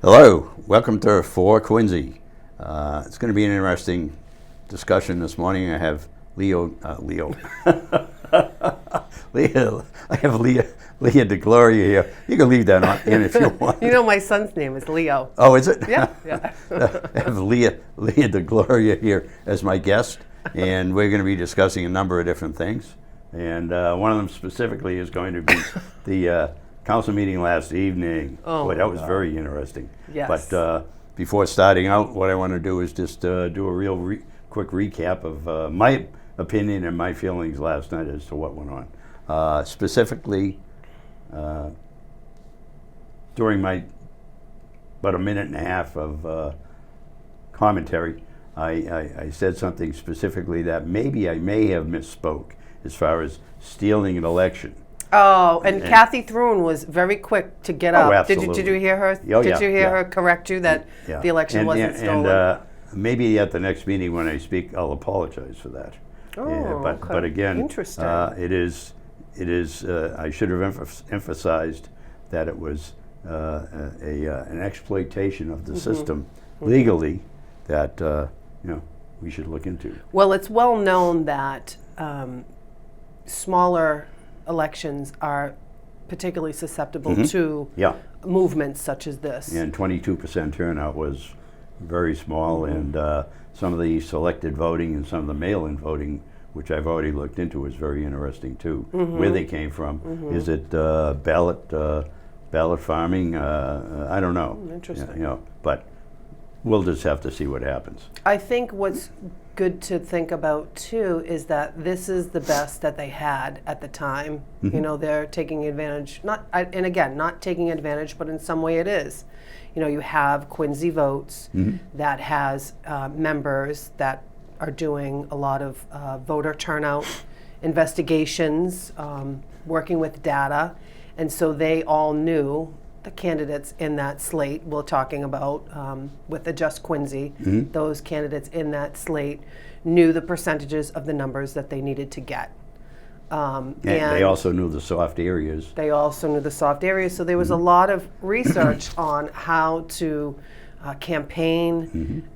Hello, welcome to For Quinzy. It's going to be an interesting discussion this morning. I have Lea DeGloria here. You can leave that in if you want. You know my son's name is Leo. Oh, is it? Yeah. I have Lea DeGloria here as my guest, and we're going to be discussing a number of different things. And one of them specifically is going to be the council meeting last evening. Oh, boy, that was very interesting. Yes. But before starting out, what I want to do is just do a real quick recap of my opinion and my feelings last night as to what went on. Specifically, during my about a minute and a half of commentary, I said something specifically that maybe I may have misspoke as far as stealing an election. Oh, and Kathy Thrun was very quick to get up. Absolutely. Did you hear her? Oh, did you hear her correct you that the election wasn't stolen? And maybe at the next meeting when I speak, I'll apologize for that. But again, interesting. It is. I should have emphasized that it was an exploitation of the system legally that we should look into. Well, it's well known that smaller elections are particularly susceptible to movements such as this. And 22% turnout was very small, and some of the selected voting and some of the mail-in voting, which I've already looked into, was very interesting too. Where they came from. Is it ballot farming? I don't know. Interesting. But we'll just have to see what happens. I think what's good to think about too is that this is the best that they had at the time. You know, they're taking advantage, not taking advantage, but in some way it is. You know, you have Quincy Votes that has members that are doing a lot of voter turnout investigations, working with data, and so they all knew the candidates in that slate we're talking about with the Just Quincy, those candidates in that slate knew the percentages of the numbers that they needed to get. And they also knew the soft areas. They also knew the soft areas, so there was a lot of research on how to campaign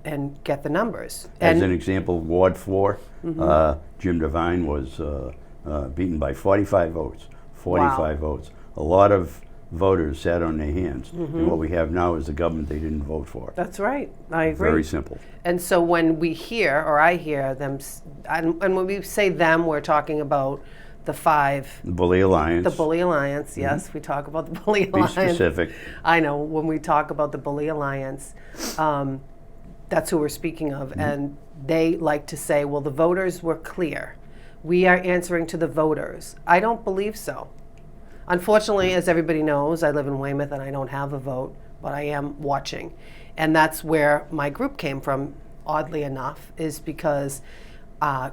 and get the numbers. As an example, Ward 4, Jim Devine was beaten by 45 votes. 45 votes. A lot of voters sat on their hands. And what we have now is a government they didn't vote for. That's right. I agree. Very simple. And so when we hear, or I hear them, and when we say them, we're talking about the five. The Bully Alliance. The Bully Alliance, yes. We talk about the Bully Alliance. Be specific. I know. When we talk about the Bully Alliance, that's who we're speaking of. And they like to say, well, the voters were clear. We are answering to the voters. I don't believe so. Unfortunately, as everybody knows, I live in Weymouth and I don't have a vote, but I am watching. And that's where my group came from, oddly enough, is because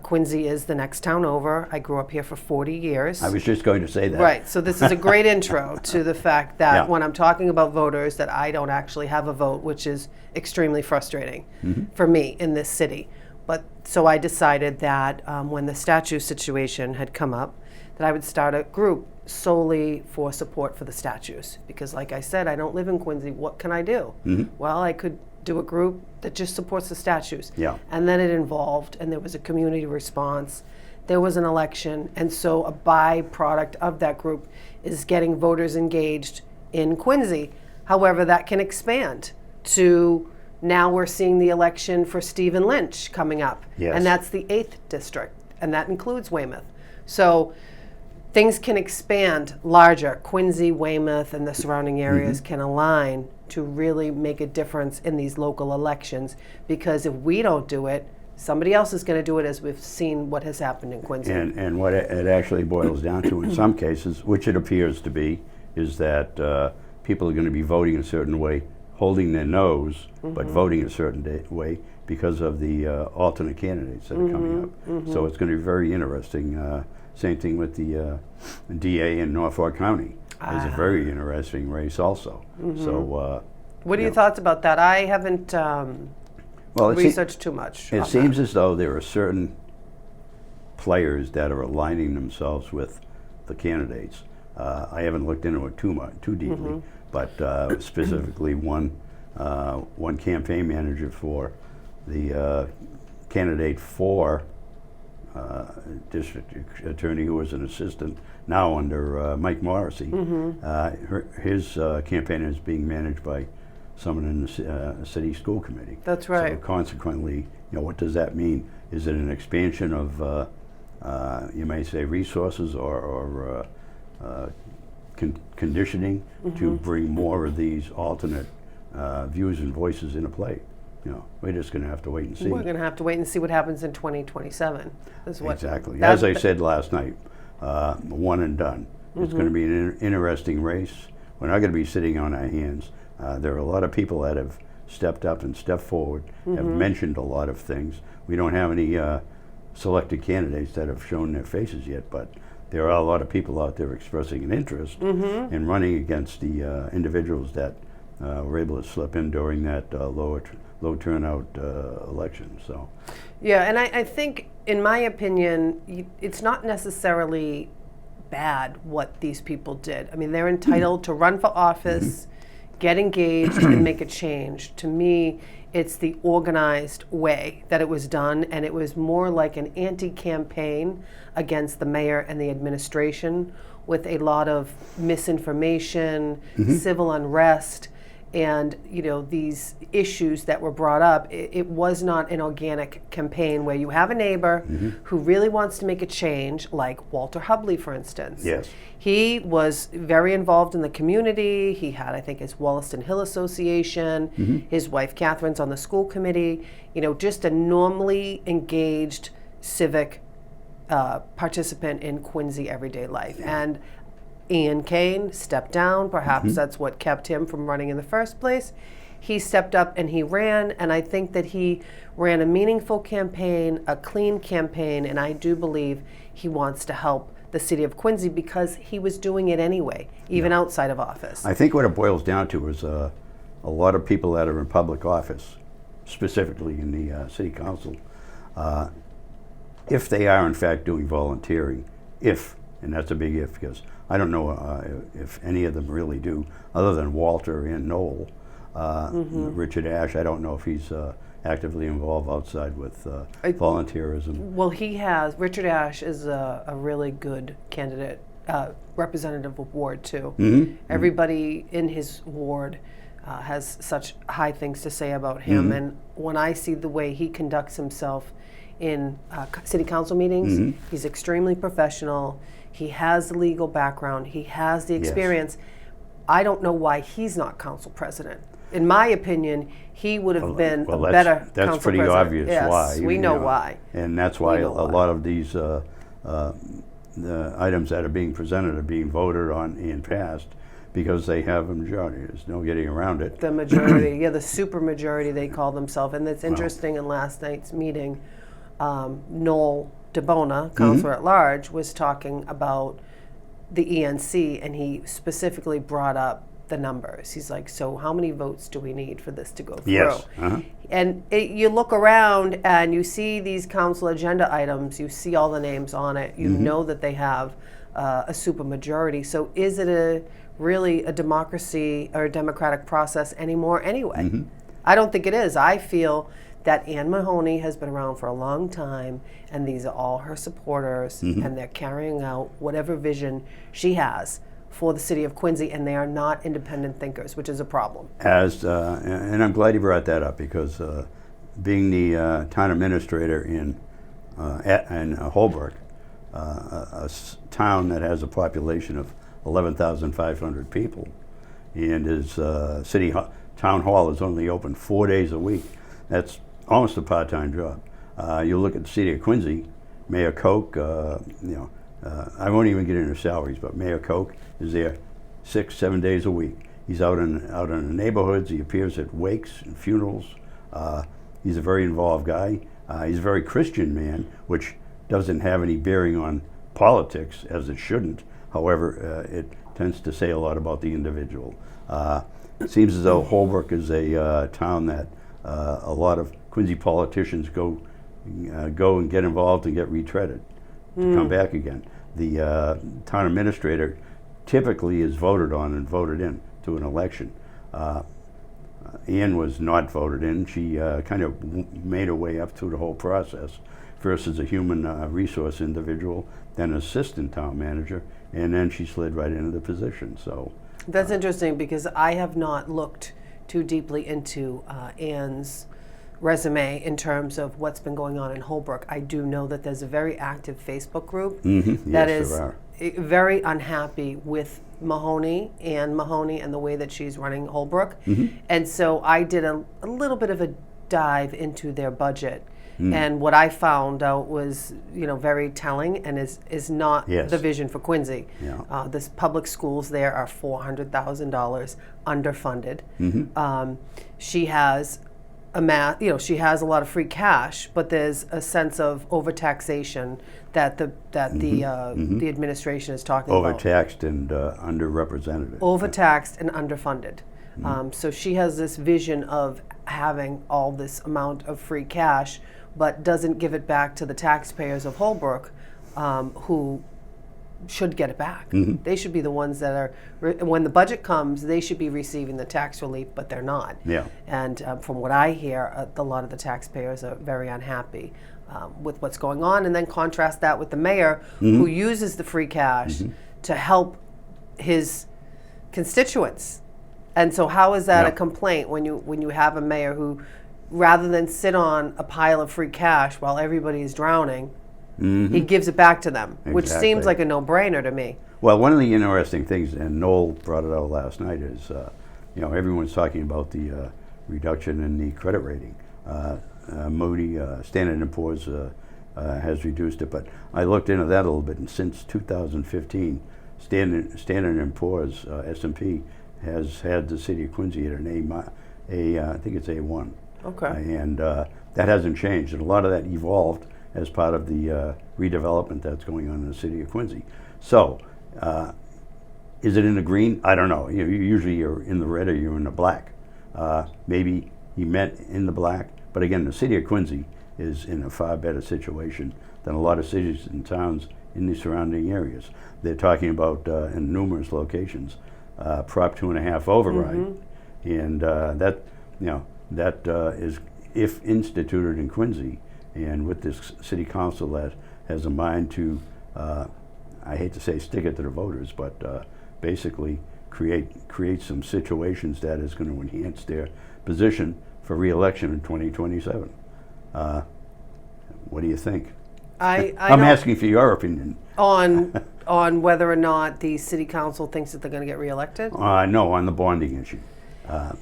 Quincy is the next town over. I grew up here for 40 years. I was just going to say that. Right, so this is a great intro to the fact that when I'm talking about voters, that I don't actually have a vote, which is extremely frustrating for me in this city. But so I decided that when the statue situation had come up, that I would start a group solely for support for the statues. Because like I said, I don't live in Quincy. What can I do? Well, I could do a group that just supports the statues. And then it evolved, and there was a community response. There was an election, and so a byproduct of that group is getting voters engaged in Quincy. However, that can expand to now we're seeing the election for Stephen Lynch coming up. And that's the 8th district, and that includes Weymouth. So things can expand larger. Quincy, Weymouth, and the surrounding areas can align to really make a difference in these local elections, because if we don't do it, somebody else is going to do it, as we've seen what has happened in Quincy. And what it actually boils down to in some cases, which it appears to be, is that people are going to be voting a certain way, holding their nose, but voting a certain way because of the alternate candidates that are coming up. So it's going to be very interesting. Same thing with the DA in Norfolk County. It's a very interesting race also. So, what are your thoughts about that? I haven't researched too much. It seems as though there are certain players that are aligning themselves with the candidates. I haven't looked into it too deeply, but specifically one campaign manager for the candidate for district attorney, who was an assistant now under Mike Morrissey. His campaign is being managed by someone in the city school committee. That's right. So consequently, what does that mean? Is it an expansion of, you may say, resources or conditioning to bring more of these alternate views and voices into play? We're just going to have to wait and see. We're going to have to wait and see what happens in 2027. Exactly. As I said last night, one and done. It's going to be an interesting race. We're not going to be sitting on our hands. There are a lot of people that have stepped up and stepped forward, have mentioned a lot of things. We don't have any selected candidates that have shown their faces yet, but there are a lot of people out there expressing an interest in running against the individuals that were able to slip in during that low turnout election. So, yeah, and I think, in my opinion, it's not necessarily bad what these people did. I mean, they're entitled to run for office, get engaged, and make a change. To me, it's the organized way that it was done, and it was more like an anti-campaign against the mayor and the administration, with a lot of misinformation, civil unrest, and these issues that were brought up. It was not an organic campaign where you have a neighbor who really wants to make a change, like Walter Hubley, for instance. yes. He was very involved in the community. He had, I think, his Wollaston Hill Association. His wife Catherine's on the school committee. Just a normally engaged civic participant in Quincy everyday life. And Ian Kane stepped down. Perhaps that's what kept him from running in the first place. He stepped up and he ran, and I think that he ran a meaningful campaign, a clean campaign, and I do believe he wants to help the city of Quincy because he was doing it anyway, even outside of office. I think what it boils down to is a lot of people that are in public office, specifically in the city council, if they are in fact doing volunteering, and that's a big if, because I don't know if any of them really do, other than Walter and Noel. Richard Ashe, I don't know if he's actively involved outside with volunteerism. Well, Richard Ashe is a really good candidate, representative of Ward 2. Everybody in his ward has such high things to say about him, and when I see the way he conducts himself in city council meetings, he's extremely professional. He has the legal background. He has the experience. I don't know why he's not council president. In my opinion, he would have been a better council president. That's pretty obvious why. We know why. And that's why a lot of these the items that are being presented are being voted on and passed because they have a majority. There's no getting around it. The majority, the super majority they call themselves. And it's interesting, in last night's meeting, Noel DeBona, Councilor at Large, was talking about the ENC, and he specifically brought up the numbers. He's like, so how many votes do we need for this to go through? Yes. And you look around and you see these council agenda items, you see all the names on it, you know that they have a supermajority. So is it really a democracy or a democratic process anymore anyway? I don't think it is. I feel that Ann Mahoney has been around for a long time, and these are all her supporters, and they're carrying out whatever vision she has for the city of Quincy, and they are not independent thinkers, which is a problem. And I'm glad you brought that up, because being the town administrator in Holbrook, a town that has a population of 11,500 people, and his town hall is only open 4 days a week. That's almost a part-time job. You look at the city of Quincy, Mayor Koch, I won't even get into salaries, but Mayor Koch is there 6-7 days a week. He's out in the neighborhoods. He appears at wakes and funerals. He's a very involved guy. He's a very Christian man, which doesn't have any bearing on politics, as it shouldn't. However, it tends to say a lot about the individual. It seems as though Holbrook is a town that a lot of Quincy politicians go and get involved and get retreaded to come back again. The town administrator typically is voted on and voted in to an election. Ann was not voted in. She kind of made her way up through the whole process, first as a human resource individual, then assistant town manager, and then she slid right into the position. So that's interesting, because I have not looked too deeply into Ann's resume in terms of what's been going on in Holbrook. I do know that there's a very active Facebook group that yes, is there are. very unhappy with Mahoney and the way that she's running Holbrook. And so I did a little bit of a dive into their budget. And what I found out was, very telling, and is not Yes. the vision for Quincy. Yeah. The public schools there are $400,000 underfunded. She has she has a lot of free cash, but there's a sense of overtaxation that the administration is talking about. Overtaxed and underrepresented. Overtaxed and underfunded. So she has this vision of having all this amount of free cash, but doesn't give it back to the taxpayers of Holbrook, who should get it back. They should be the ones that are, when the budget comes, they should be receiving the tax relief, but they're not. Yeah. And from what I hear, a lot of the taxpayers are very unhappy with what's going on. And then contrast that with the mayor, who uses the free cash to help his constituents. And so how is that a complaint when you have a mayor who, rather than sit on a pile of free cash while everybody is drowning, he gives it back to them, which Exactly. seems like a no-brainer to me. Well, one of the interesting things, and Noel brought it out last night, is everyone's talking about the reduction in the credit rating. Moody, Standard & Poor's has reduced it, but I looked into that a little bit, and since 2015, Standard & Poor's, S&P, has had the city of Quincy at an I think it's A1. Okay. And that hasn't changed, and a lot of that evolved as part of the redevelopment that's going on in the city of Quincy. So, is it in the green? I don't know. Usually you're in the red or you're in the black. Maybe he meant in the black, but again, the city of Quincy is in a far better situation than a lot of cities and towns in the surrounding areas. They're talking about, in numerous locations, Prop 2.5 override, and that is, if instituted in Quincy, and with this city council that has a mind to, I hate to say stick it to the voters, but basically create some situations that is going to enhance their position for re-election in 2027. What do you think? I'm asking for your opinion. On whether or not the city council thinks that they're going to get reelected? No, on the bonding issue. I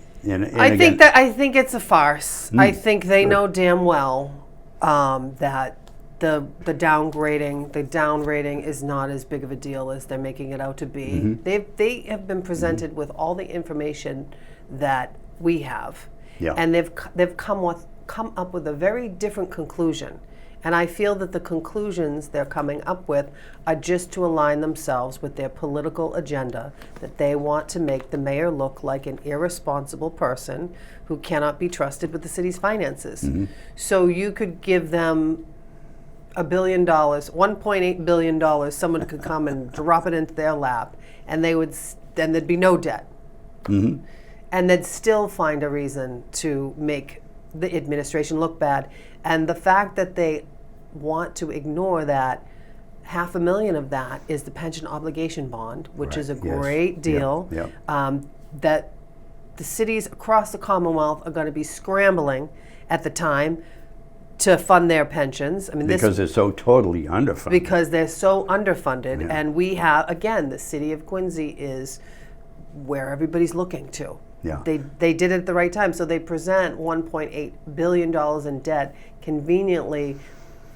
think it's a farce. I think they know damn well that the down rating is not as big of a deal as they're making it out to be. They have been presented with all the information that we have, and they've come up with a very different conclusion. And I feel that the conclusions they're coming up with are just to align themselves with their political agenda, that they want to make the mayor look like an irresponsible person who cannot be trusted with the city's finances. So you could give them $1 billion, $1.8 billion, someone could come and drop it into their lap, and then there'd be no debt. And they'd still find a reason to make the administration look bad. And the fact that they want to ignore that, $500,000 of that is the pension obligation bond, which is a great deal. That the cities across the Commonwealth are going to be scrambling at the time to fund their pensions. I mean, because they're so totally underfunded. Because they're so underfunded, and we have, again, the city of Quincy is where everybody's looking to. They did it at the right time. So they present $1.8 billion in debt, conveniently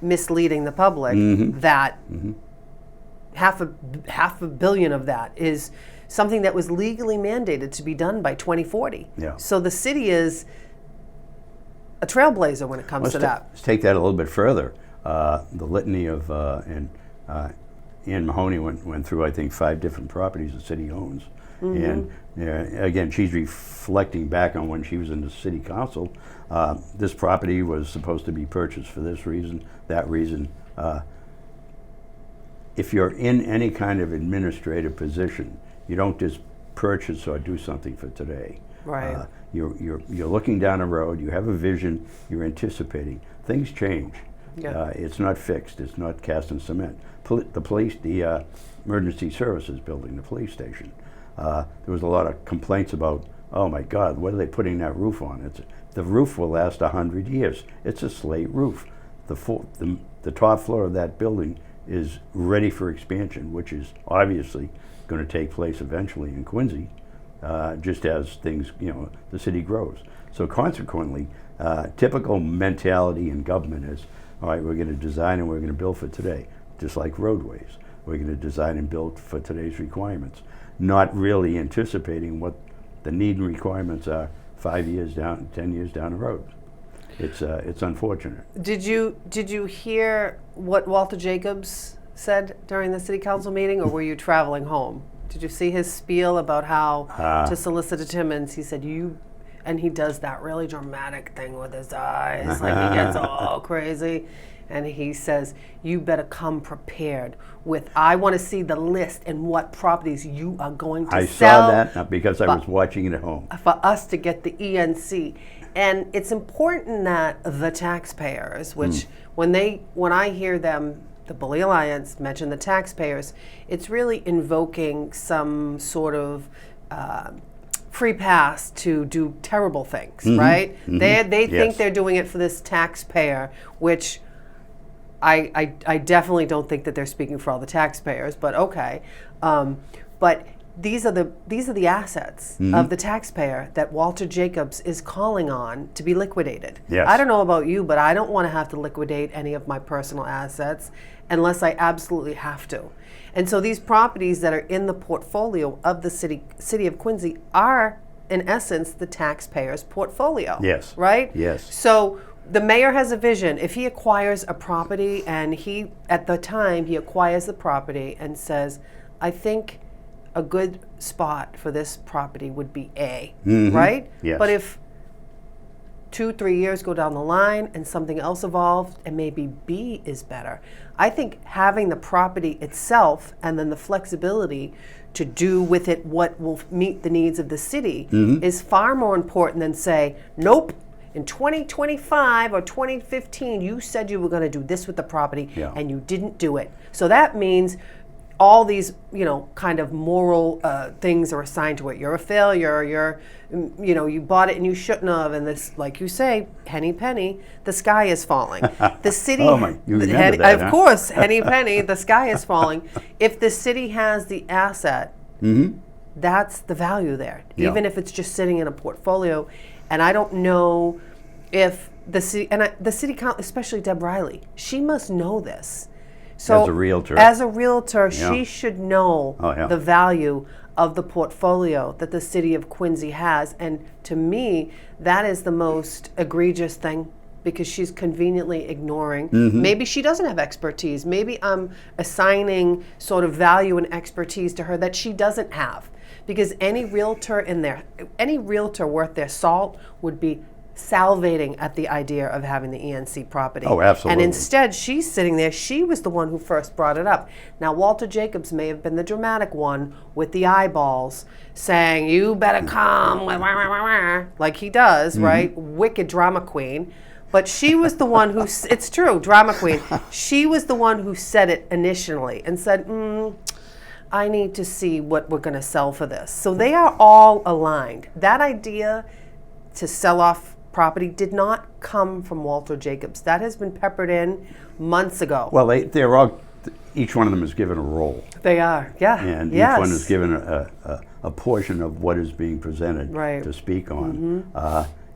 misleading the public that half a billion of that is something that was legally mandated to be done by 2040. So the city is a trailblazer when it comes to that. Let's take that a little bit further. The litany of, and Ann Mahoney went through, I think, 5 different properties the city owns. And again, she's reflecting back on when she was in the city council. This property was supposed to be purchased for this reason, that reason. If you're in any kind of administrative position, you don't just purchase or do something for today. Right. You're looking down a road. You have a vision. You're anticipating. Things change. Yeah. It's not fixed. It's not cast in cement. The emergency services building, the police station. There was a lot of complaints about, oh my God, what are they putting that roof on? The roof will last 100 years. It's a slate roof. The top floor of that building is ready for expansion, which is obviously going to take place eventually in Quincy, just as things, the city grows. So consequently, typical mentality in government is, all right, we're going to design and we're going to build for today, just like roadways. We're going to design and build for today's requirements, not really anticipating what the need and requirements are 5 years down, 10 years down the road. It's unfortunate. Did you hear what Walter Jacobs said during the city council meeting, or were you traveling home? Did you see his spiel about how to Solicitor Timmons, he said, and he does that really dramatic thing with his eyes, like he gets all crazy. And he says, you better come prepared with, I want to see the list and what properties you are going to sell. I saw that because I was watching it at home. For us to get the ENC. And it's important that the taxpayers, which when I hear them, the Bully Alliance, mention the taxpayers, it's really invoking some sort of free pass to do terrible things, right? They think they're doing it for this taxpayer, which I definitely don't think that they're speaking for all the taxpayers, but okay. But these are the assets of the taxpayer that Walter Jacobs is calling on to be liquidated. Yes. I don't know about you, but I don't want to have to liquidate any of my personal assets unless I absolutely have to. And so these properties that are in the portfolio of the city of Quincy are, in essence, the taxpayer's portfolio. Yes. Right? Yes. So the mayor has a vision. If he acquires a property and at the time he acquires the property and says, I think a good spot for this property would be A, right? Yes. But if 2-3 years go down the line and something else evolves and maybe B is better, I think having the property itself and then the flexibility to do with it what will meet the needs of the city is far more important than say, nope, in 2025 or 2015 you said you were going to do this with the property and you didn't do it. So that means all these, kind of moral things are assigned to it. You're a failure. You bought it and you shouldn't have. And this, like you say, henny penny, the sky is falling. The city, you remember that, of course, henny penny, the sky is falling. If the city has the asset, that's the value there, even if it's just sitting in a portfolio. And I don't know if the city, the city council, especially Deb Riley, she must know this. So as a realtor, she should know the value of the portfolio that the city of Quincy has. And to me, that is the most egregious thing, because she's conveniently ignoring. Maybe she doesn't have expertise. Maybe I'm assigning sort of value and expertise to her that she doesn't have. Because any realtor worth their salt would be salivating at the idea of having the ENC property. Oh, absolutely. And instead, she's sitting there. She was the one who first brought it up. Now, Walter Jacobs may have been the dramatic one with the eyeballs, saying, you better come, like he does, right? Wicked drama queen. But she was the one who, it's true, drama queen. She was the one who said it initially and said, I need to see what we're going to sell for this. So they are all aligned. That idea to sell off property did not come from Walter Jacobs. That has been peppered in months ago. Well, they're all, each one of them is given a role. They are, yeah. And each one is given a portion of what is being presented to speak on.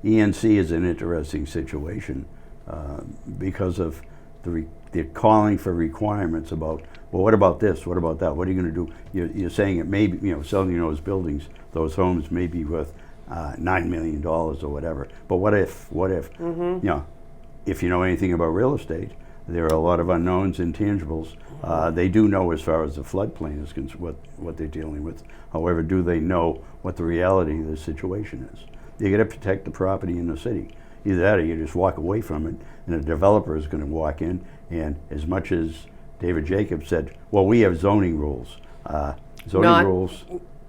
ENC is an interesting situation because of they're calling for requirements about, well, what about this? What about that? What are you going to do? You're saying it may be, selling those buildings, those homes may be worth $9 million or whatever. But what if, if you know anything about real estate, there are a lot of unknowns, intangibles. They do know as far as the floodplain is concerned, what they're dealing with. However, do they know what the reality of the situation is? You got to protect the property in the city. Either that or you just walk away from it, and a developer is going to walk in, and as much as David Jacobs said, well, we have zoning rules. Rules.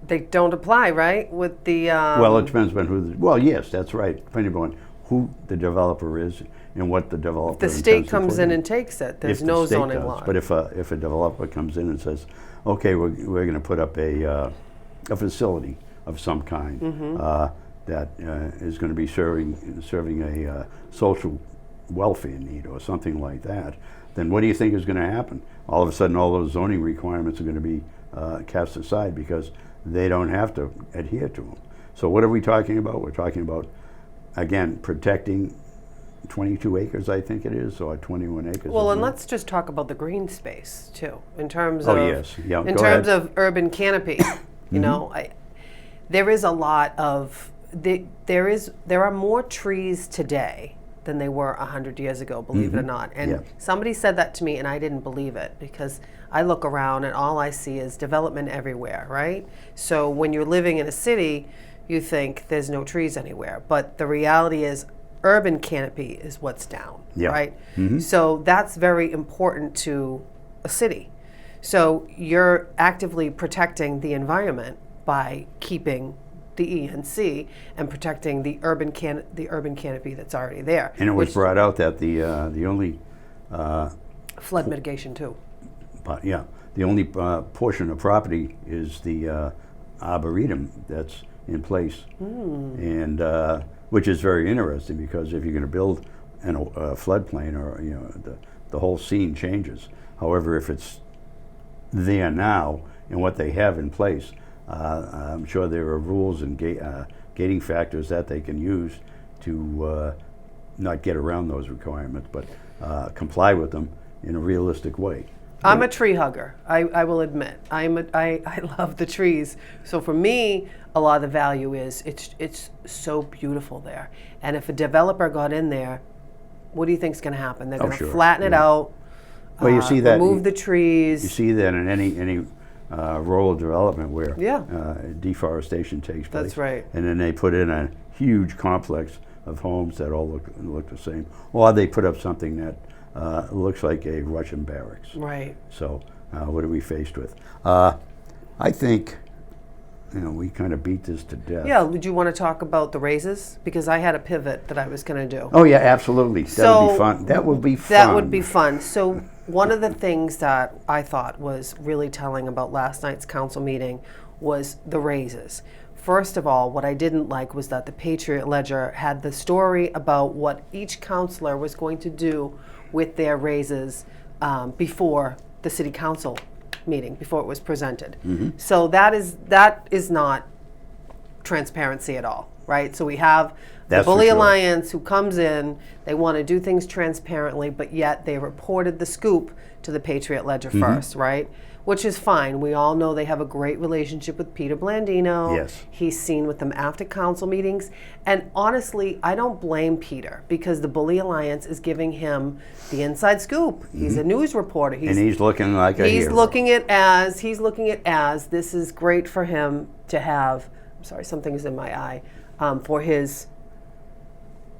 They don't apply, right? With the Well, it depends on who. Well, yes, that's right. Depending on who the developer is and what the developer. the state intends to comes put in and takes it. There's If the no state zoning does. law. But if a developer comes in and says, okay, we're going to put up a facility of some kind that is going to be serving a social welfare need or something like that, then what do you think is going to happen? All of a sudden, all those zoning requirements are going to be cast aside because they don't have to adhere to them. So what are we talking about? We're talking about, again, protecting 22 acres, I think it is, or 21 acres. Well, and isn't it? let's just talk about the green space too, in terms Oh, of yes. Yeah, in go terms ahead. of urban canopy. You know, there is a lot of there are more trees today than they were 100 years ago, believe it or not. And Yeah. somebody said that to me, and I didn't believe it because I look around and all I see is development everywhere, right? So when you're living in a city, you think there's no trees anywhere, but the reality is urban canopy is what's down, Yeah. right? So that's very important to a city. So you're actively protecting the environment by keeping the ENC and protecting the urban canopy that's already there. And it was which- brought out that the only flood mitigation too. the only portion of property is the arboretum that's in place, and which is very interesting because if you're going to build in a floodplain, or the whole scene changes. However, if it's there now and what they have in place, I'm sure there are rules and gating factors that they can use to not get around those requirements, but comply with them in a realistic way. I'm a tree hugger. I will admit. I love the trees. So for me, a lot of the value is it's so beautiful there. And if a developer got in there, what do you think's going to happen? They're going to sure. flatten it out. Well, you see that remove the trees. You see that in any rural development where Yeah. deforestation takes place. That's right. And then they put in a huge complex of homes that all look the same, or they put up something that looks like a Russian barracks. Right. So what are we faced with? I think we kind of beat this to death. Yeah, would you want to talk about the raises? Because I had a pivot that I was going to do. Oh yeah, absolutely. That would be So, fun. That would be fun. That would be fun. So one of the things that I thought was really telling about last night's council meeting was the raises. First of all, what I didn't like was that the Patriot Ledger had the story about what each councilor was going to do with their raises before the city council meeting, before it was presented. So that is not transparency at all, right? So we have That's the for Bully sure. Alliance who comes in, they want to do things transparently, but yet they reported the scoop to the Patriot Ledger first, right? Which is fine. We all know they have a great relationship with Peter Blandino. Yes. He's seen with them after council meetings. And honestly, I don't blame Peter because the Bully Alliance is giving him the inside scoop. He's a news reporter. And he's looking like a He's hero. looking at as this is great for him to have. I'm sorry, something is in my eye. For his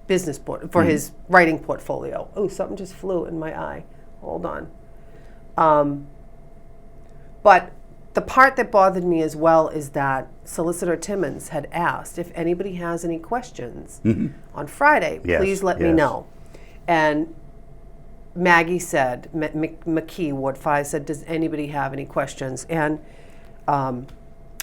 business his writing portfolio. Oh, something just flew in my eye. Hold on. But the part that bothered me as well is that Solicitor Timmons had asked if anybody has any questions on Friday, Yes, please let me yes. know. And Maggie said, McKee, Ward 5 said, does anybody have any questions? And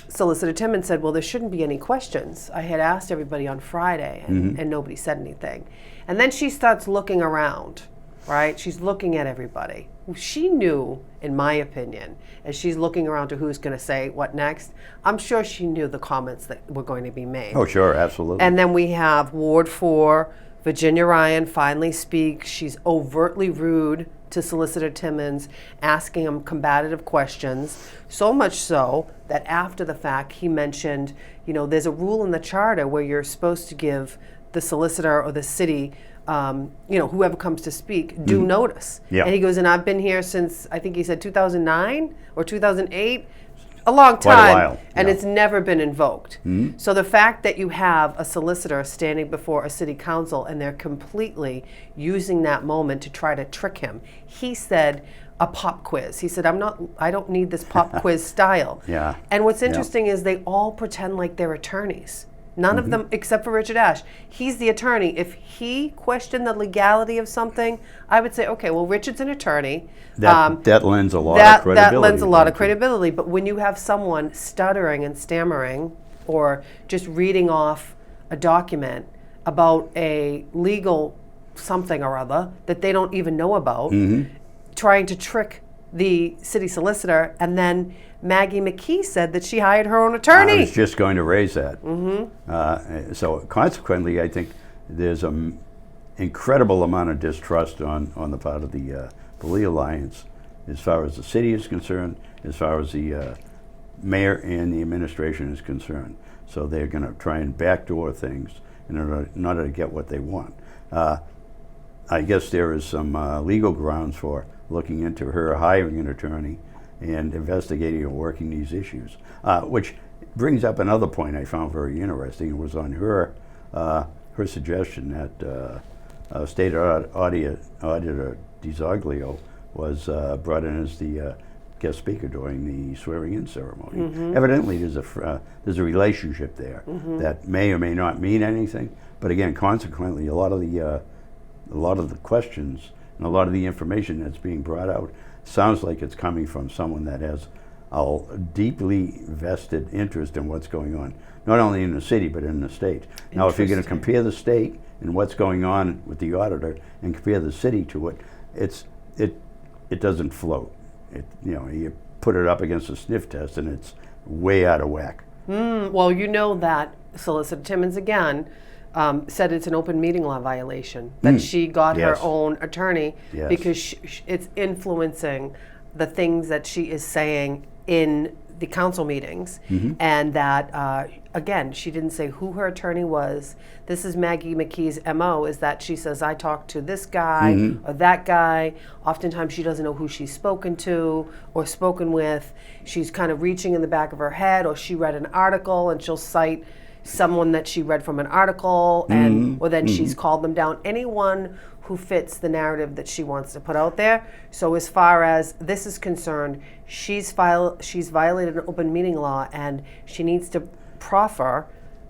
Solicitor Timmons said, well, there shouldn't be any questions. I had asked everybody on Friday and nobody said anything. And then she starts looking around, right? She's looking at everybody. She knew, in my opinion, as she's looking around to who's going to say what next, I'm sure she knew the comments that were going to be made. Oh, sure, absolutely. And then we have Ward 4, Virginia Ryan finally speaks. She's overtly rude to Solicitor Timmons, asking him combative questions, so much so that after the fact he mentioned, there's a rule in the charter where you're supposed to give the solicitor or the city, whoever comes to speak, due notice. Yeah. And he goes, and I've been here since, I think he said 2009 or 2008. a long Quite a time, while, and yeah. it's never been invoked. So the fact that you have a solicitor standing before a city council and they're completely using that moment to try to trick him. He said a pop quiz. He said, I don't need this pop quiz style. Yeah. And what's Yeah. interesting is they all pretend like they're attorneys. None of them, except for Richard Ashe. He's the attorney. If he questioned the legality of something, I would say, okay, well, Richard's an attorney. That lends a lot of credibility. That lends a lot of to it. credibility. But when you have someone stuttering and stammering or just reading off a document about a legal something or other that they don't even know about, trying to trick the city solicitor, and then Maggie McKee said that she hired her own attorney. I was just going to raise that. So consequently, I think there's an incredible amount of distrust on the part of the Lea Alliance as far as the city is concerned, as far as the mayor and the administration is concerned. So they're going to try and backdoor things in order to get what they want. I guess there is some legal grounds for looking into her hiring an attorney and investigating and working these issues, which brings up another point I found very interesting. It was on her suggestion that State Auditor DeGloria was brought in as the guest speaker during the swearing-in ceremony. Evidently, there's a relationship there that may or may not mean anything, but again, consequently, a lot of the questions and a lot of the information that's being brought out sounds like it's coming from someone that has a deeply vested interest in what's going on, not only in the city but in the state. Now, if you're going to compare the state and what's going on with the auditor and compare the city to it, it doesn't float. You put it up against a sniff test and it's way out of whack. Well, you know that Solicitor Timmons again said it's an open meeting law violation, that she got her Yes. own attorney Yes. because it's influencing the things that she is saying in the council meetings, and that, again, she didn't say who her attorney was. This is Maggie McKee's MO, is that she says, I talked to this guy or that guy. Oftentimes she doesn't know who she's spoken to or spoken with. She's kind of reaching in the back of her head, or she read an article and she'll cite someone that she read from an article, and or then she's called them down. Anyone who fits the narrative that she wants to put out there. So as far as this is concerned, she's violated an open meeting law, and she needs to proffer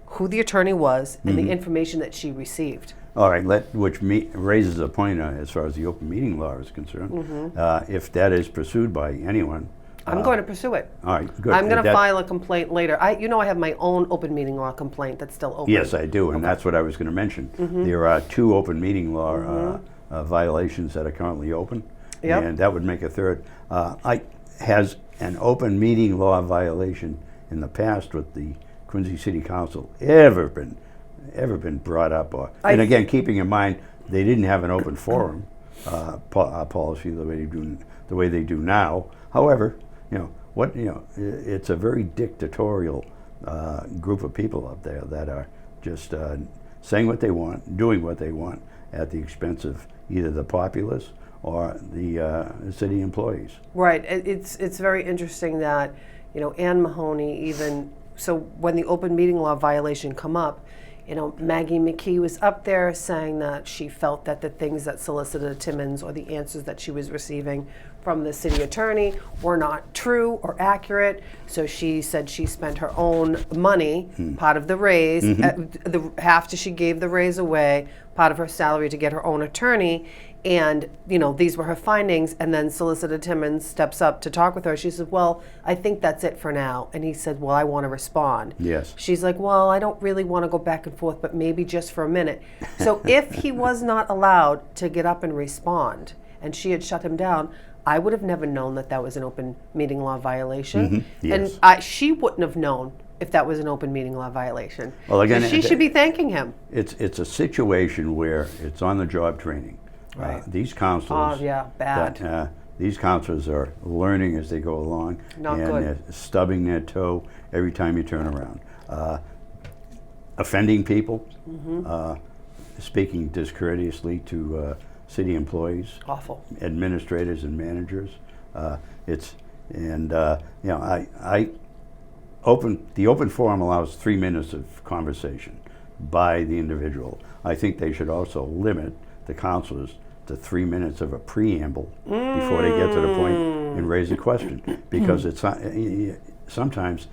who the attorney was and the information that she received. All right, which raises a point as far as the open meeting law is concerned. If that is pursued by anyone, I'm going to pursue it. all right, good. I'm going to file a complaint later. I have my own open meeting law complaint that's still open. Yes, I do, and that's what I was going to mention. There are 2 open meeting law violations that are currently open, and that would make a third. Has an open meeting law violation in the past with the Quincy City Council ever been brought up? And again, keeping in mind they didn't have an open forum policy the way they do now. However, it's a very dictatorial group of people up there that are just saying what they want, doing what they want at the expense of either the populace or the city employees. Right. It's very interesting that, Ann Mahoney even, so when the open meeting law violation come up, Maggie McKee was up there saying that she felt that the things that Solicitor Timmons, or the answers that she was receiving from the city attorney, were not true or accurate. So she said she spent her own money, part of the raise, half she gave the raise away, part of her salary to get her own attorney. And, these were her findings. And then Solicitor Timmons steps up to talk with her. She said, well, I think that's it for now. And he said, well, I want to respond. Yes. She's like, well, I don't really want to go back and forth, but maybe just for a minute. So if he was not allowed to get up and respond, and she had shut him down, I would have never known that that was an open meeting law violation. Yes. And she wouldn't have known if that was an open meeting law violation. Well, again, so she should be thanking him. It's a situation where it's on the job training. Right. These counselors. Oh, yeah, bad. These counselors are learning as they go along, Not and good. They're stubbing their toe every time you turn around. Offending people, speaking discourteously to city employees, Awful. administrators and managers. I the open forum allows 3 minutes of conversation by the individual. I think they should also limit the counselors to 3 minutes of a preamble before they get to the point and raise a question, because it's sometimes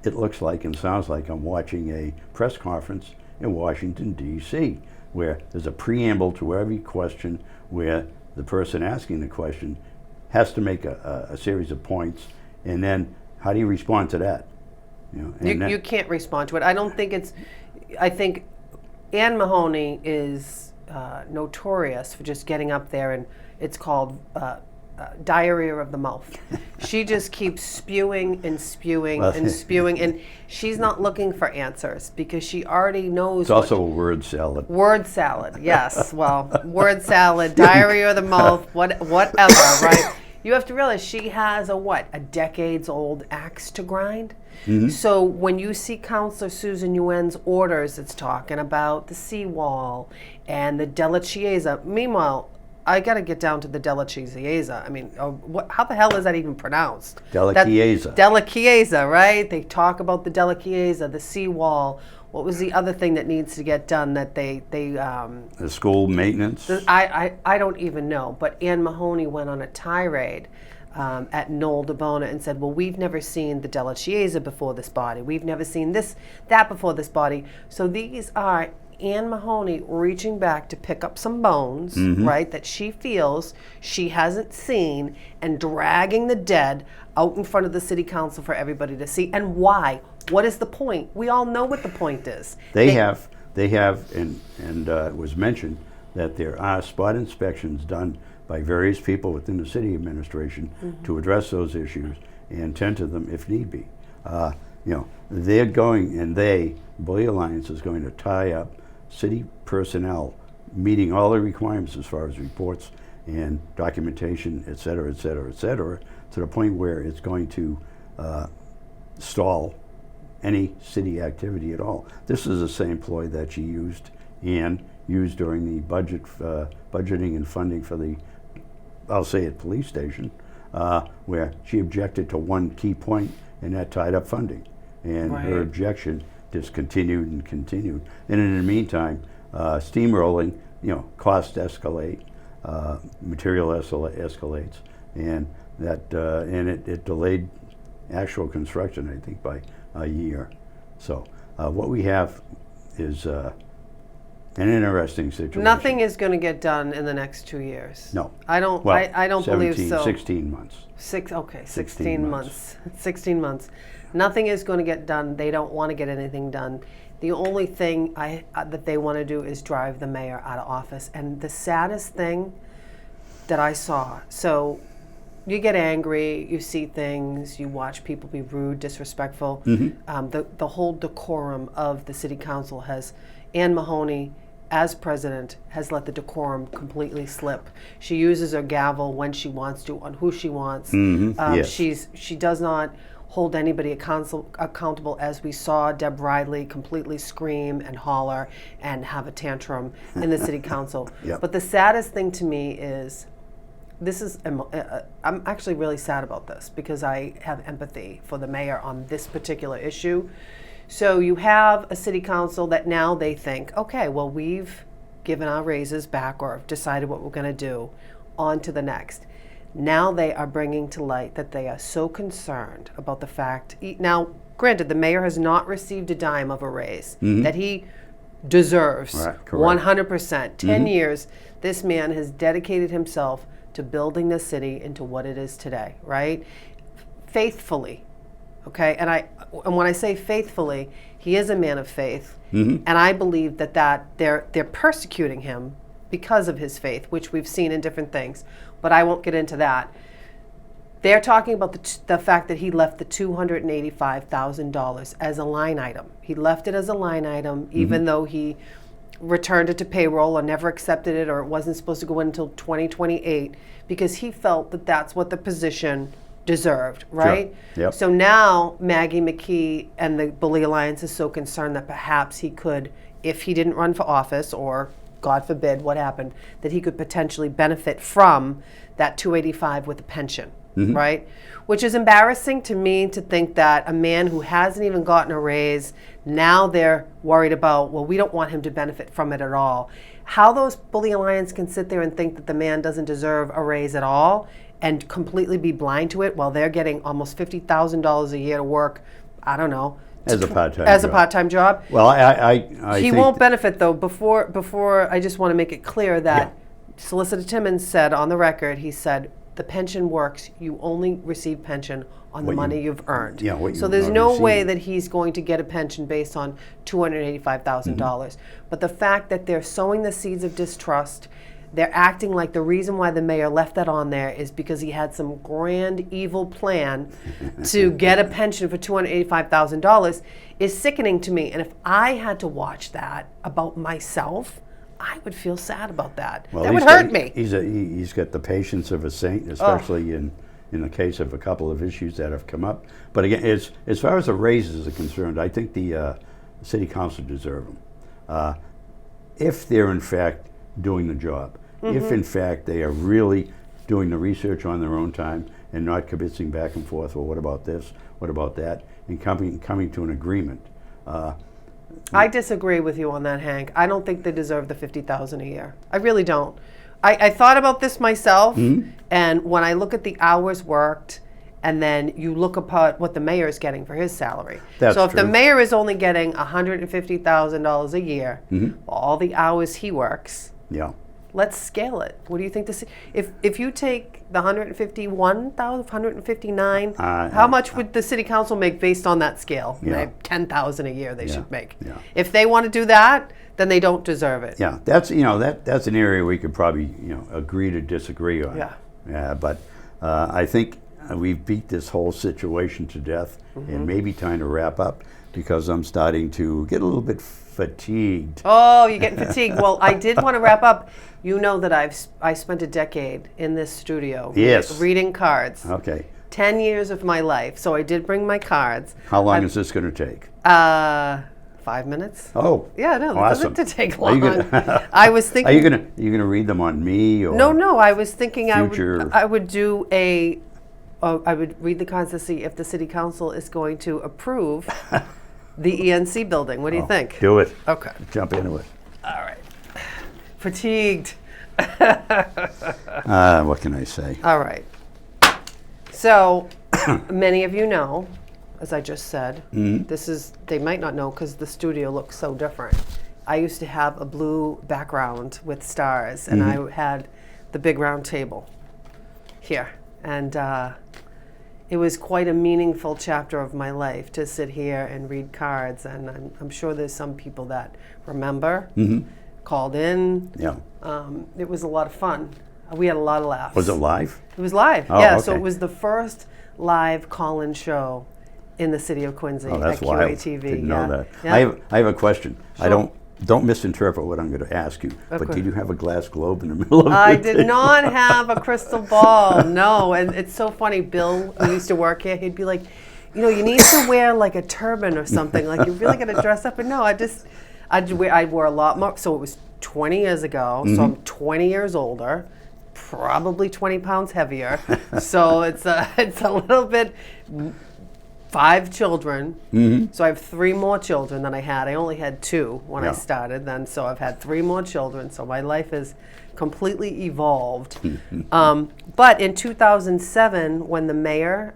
it looks like and sounds like I'm watching a press conference in Washington, D.C., where there's a preamble to every question, where the person asking the question has to make a series of points, and then how do you respond to that? You can't respond to it. I don't think it's. I think Anne Mahoney is notorious for just getting up there, and it's called diarrhea of the mouth. She just keeps spewing and spewing and spewing, and she's not looking for answers because she already knows. It's also a word salad. Word salad, yes. Well, word salad, diarrhea of the mouth, whatever, right? You have to realize she has a decades-old axe to grind. Mm-hmm. So when you see Counselor Susan Nguyen's orders, it's talking about the seawall and the Della Chiesa. Meanwhile, I got to get down to the Della Chiesa. I mean, how the hell is that even pronounced? Della Chiesa. Della Chiesa, right? They talk about the Della Chiesa, the seawall. What was the other thing that needs to get done that they the school maintenance? I don't even know. But Anne Mahoney went on a tirade at Noel DeBona and said, well, we've never seen the Della Chiesa before this body. We've never seen that before this body. So these are Anne Mahoney reaching back to pick up some bones, right, that she feels she hasn't seen, and dragging the dead out in front of the city council for everybody to see. And why? What is the point? We all know what the point is. They have, and it was mentioned that there are spot inspections done by various people within the city administration to address those issues and tend to them if need be. They're going, and Bully Alliance is going to tie up city personnel meeting all the requirements as far as reports and documentation, et cetera, et cetera, et cetera, to the point where it's going to stall any city activity at all. This is the same ploy that she used during the budgeting and funding for the, I'll say it, police station, where she objected to one key point, and that tied up funding. And her objection just continued and continued. And in the meantime, steamrolling, costs escalate, material escalates, and it delayed actual construction, I think, by a year. So what we have is an interesting situation. Nothing is going to get done in the next 2 years. No. I don't believe so. 16 months. 16 months. 16 months. Nothing is going to get done. They don't want to get anything done. The only thing that they want to do is drive the mayor out of office. And the saddest thing that I saw, so you get angry, you see things, you watch people be rude, disrespectful. The whole decorum of the city council has, Anne Mahoney, as president, has let the decorum completely slip. She uses her gavel when she wants to, on who she wants. Yes. She does not hold anybody accountable, as we saw Deb Riley completely scream and holler and have a tantrum in the city council. Yep. But the saddest thing to me is, I'm actually really sad about this because I have empathy for the mayor on this particular issue. So you have a city council that now they think, okay, well, we've given our raises back or decided what we're going to do, on to the next. Now they are bringing to light that they are so concerned about the fact. Now, granted, the mayor has not received a dime of a raise that he deserves. Right, correct. 100%. 10 years, this man has dedicated himself to building the city into what it is today, right? Faithfully, okay? And when I say faithfully, he is a man of faith, and I believe that they're persecuting him because of his faith, which we've seen in different things, but I won't get into that. They're talking about the fact that he left the $285,000 as a line item. He left it as a line item, even though he returned it to payroll or never accepted it, or it wasn't supposed to go in until 2028, because he felt that that's what the position deserved, right? Sure. Yep. So now Maggie McKee and the Bully Alliance is so concerned that perhaps he could, if he didn't run for office, or God forbid what happened, that he could potentially benefit from that $285 with a pension. right? Which is embarrassing to me to think that a man who hasn't even gotten a raise, now they're worried about, well, we don't want him to benefit from it at all. How those bully alliance can sit there and think that the man doesn't deserve a raise at all and completely be blind to it while they're getting almost $50,000 a year to work, I don't know. As a part-time As job. a part-time job. Well, I He think won't benefit, though. Before, I just want to make it clear that Solicitor Timmons said on the record, he said, the pension works, you only receive pension on the money you've earned. Yeah, what so you've there's already no way received. that he's going to get a pension based on $285,000. But the fact that they're sowing the seeds of distrust, they're acting like the reason why the mayor left that on there is because he had some grand evil plan to get a pension for $285,000 is sickening to me. And if I had to watch that about myself, I would feel sad about that. Well, That would hurt me. He's got the patience of a saint, especially in the case of a couple of issues that have come up. But again, as far as the raises are concerned, I think the city council deserve them. If they're in fact doing the job, if in fact they are really doing the research on their own time and not kibitzing back and forth, well, what about this, what about that, and coming to an agreement. I disagree with you on that, Hank. I don't think they deserve the $50,000 a year. I really don't. I thought about this myself, and when I look at the hours worked, and then you look at what the mayor is getting for his salary. That's so if the true. mayor is only getting $150,000 a year, all the hours he works, Yeah. let's scale it. What do you think this? If you take the 151,000, 159, how much would the city council make based on that scale? Yeah. 10,000 a year they should make. Yeah. If they want to do that, then they don't deserve it. Yeah, that's that's an area we could probably agree to disagree on. Yeah. Yeah, but I think we've beat this whole situation to death, and maybe time to wrap up because I'm starting to get a little bit fatigued. Oh, you're getting fatigued. Well, I did want to wrap up. You know that I spent a decade in this studio Yes. reading cards. Okay, 10 years of my life. So I did bring my cards. how long is this going to take? 5 minutes. Oh, Yeah, no, it awesome. doesn't take Are you long. gonna- I was thinking. Are you gonna read them on me or No, I was thinking Future- I would do I would read the cards to see if the city council is going to approve the ENC building. What do you think? Do it. Okay. Jump into it. All right. Fatigued. What can I say? All right. So, many of you know, as I just said, they might not know because the studio looks so different. I used to have a blue background with stars, and I had the big round table here. And it was quite a meaningful chapter of my life to sit here and read cards. And I'm sure there's some people that remember, called in. Yeah. It was a lot of fun. We had a lot of laughs. Was it live? It was live. Oh, Yeah, so okay. it was the first live call-in show in the city of Quincy Oh, that's at wild. QATV. Didn't yeah. know that. Yeah. I have a question. I Sure. don't misinterpret what I'm going to ask you. But Okay. did you have a glass globe in the middle of I the did table? not have a crystal ball, no. And it's so funny, Bill, who used to work here, he'd be like, you need to wear like a turban or something. Like, you're really going to dress up. And no, I wore a lot more. So it was 20 years ago. So I'm 20 years older, probably 20 pounds heavier. So it's a little bit. 5 children. So I have 3 more children than I had. I only had 2 when I Yeah. started then. So I've had 3 more children. So my life is completely evolved. But in 2007, when the mayor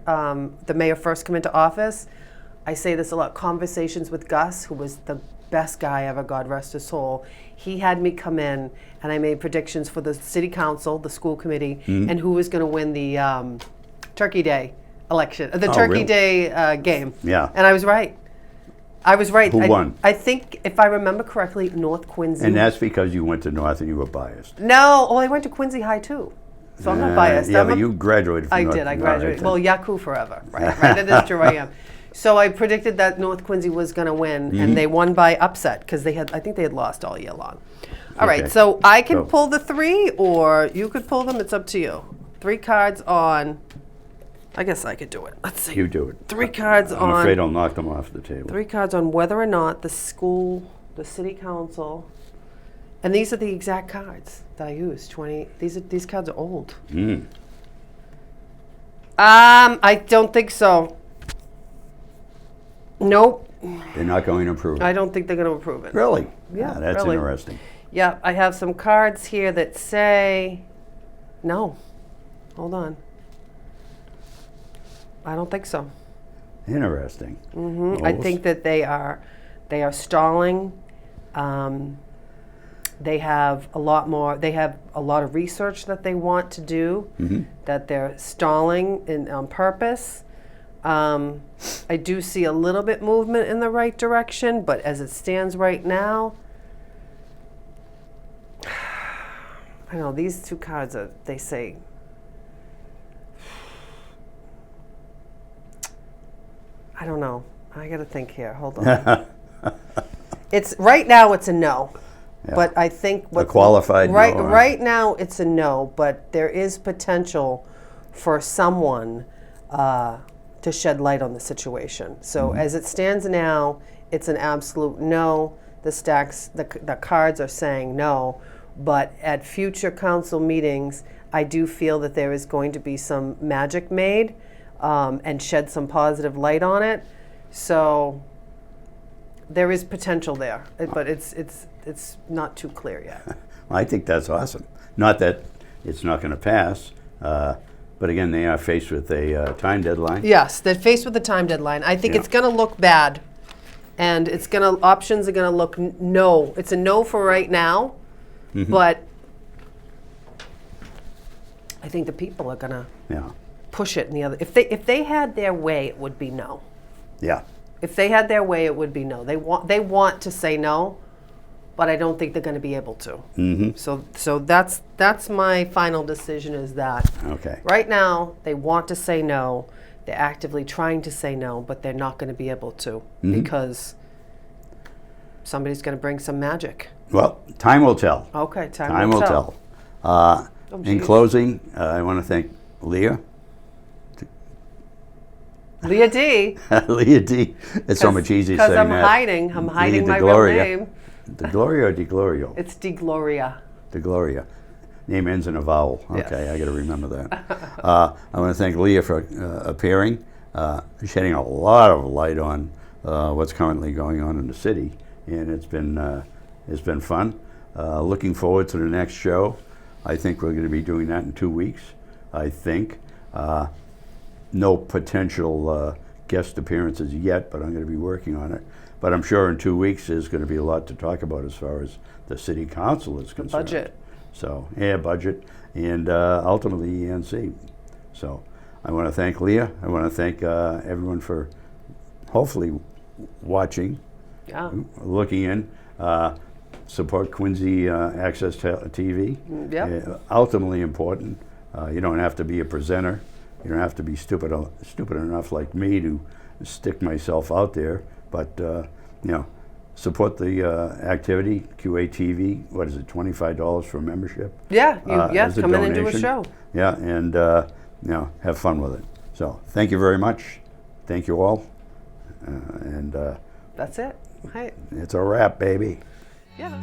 first came into office, I say this a lot, conversations with Gus, who was the best guy ever, God rest his soul. He had me come in and I made predictions for the city council, the school committee, and who was going to win the Turkey Day election, the Turkey really? Day game. Yeah. And I was right. Who won? I think, if I remember correctly, North Quincy. And that's because you went to North and you were biased. No, I went to Quincy High too. So I'm not biased. Yeah, I'm but a- you graduated from I North. did. I North, graduated. right? Well, Yaku forever. Right. That is true. I am. So I predicted that North Quincy was going to win, and they won by upset because I think they had lost all year long. All right. Okay. So I can Go. pull the 3, or you could pull them. It's up to you. 3 cards on. I guess I could do it. Let's see. You do it. 3 cards I'm on. afraid I'll knock them off the table. 3 cards on whether or not the city council, and these are the exact cards that I used. These cards are old. I don't think so. Nope. They're not going to approve it. I don't think they're going to approve it. Really? Yeah, That's really. interesting. Yeah, I have some cards here that say no. Hold on. I don't think so. Interesting. I think that they are stalling. They have a lot more. They have a lot of research that they want to do. That they're stalling on purpose. I do see a little bit movement in the right direction, but as it stands right now, I don't know, these two cards are, they say, I don't know. I got to think here. Hold on. It's right now it's a no. Yeah. But I think A qualified right no, huh? right now it's a no, but there is potential for someone to shed light on the situation. So as it stands now, it's an absolute no. The stacks, the cards are saying no, but at future council meetings, I do feel that there is going to be some magic made and shed some positive light on it. So there is potential there, but it's not too clear yet. I think that's awesome. Not that it's not going to pass, but again, they are faced with a time deadline. Yes, they're faced with a time deadline. I think it's going to look bad, and options are going to look no. It's a no for right now, but I think the people are going to push it in the other. If they had their way, it would be no. Yeah. If they had their way, it would be no. They want to say no, but I don't think they're going to be able to. So that's my final decision. Is that Okay. right now they want to say no. They're actively trying to say no, but they're not going to be able to because somebody's going to bring some magic. Well, time will tell. Okay, Time will tell. In closing, I want to thank Lea. Lea D. Lea D. It's so much easier saying that. Because I'm hiding Lea my real DeGloria. name. DeGloria or DeGlorio? It's DeGloria. DeGloria. Name ends in a vowel. Yes. Okay, I got to remember that. I want to thank Lea for appearing, shedding a lot of light on what's currently going on in the city, and it's been fun. Looking forward to the next show. I think we're going to be doing that in 2 weeks. I think. No potential guest appearances yet, but I'm going to be working on it. But I'm sure in 2 weeks there's going to be a lot to talk about as far as the city council is concerned. Budget. So, budget, and ultimately ENC. So I want to thank Lea. I want to thank everyone for hopefully watching, looking in. Support Quincy Access TV. Ultimately important. You don't have to be a presenter. You don't have to be stupid enough like me to stick myself out there, but support the activity. QATV. What is it? $25 for membership. Yeah, come in and do a donation. show. Yeah, and have fun with it. So thank you very much. Thank you all, and that's it. Right. it's a wrap, baby. Yeah.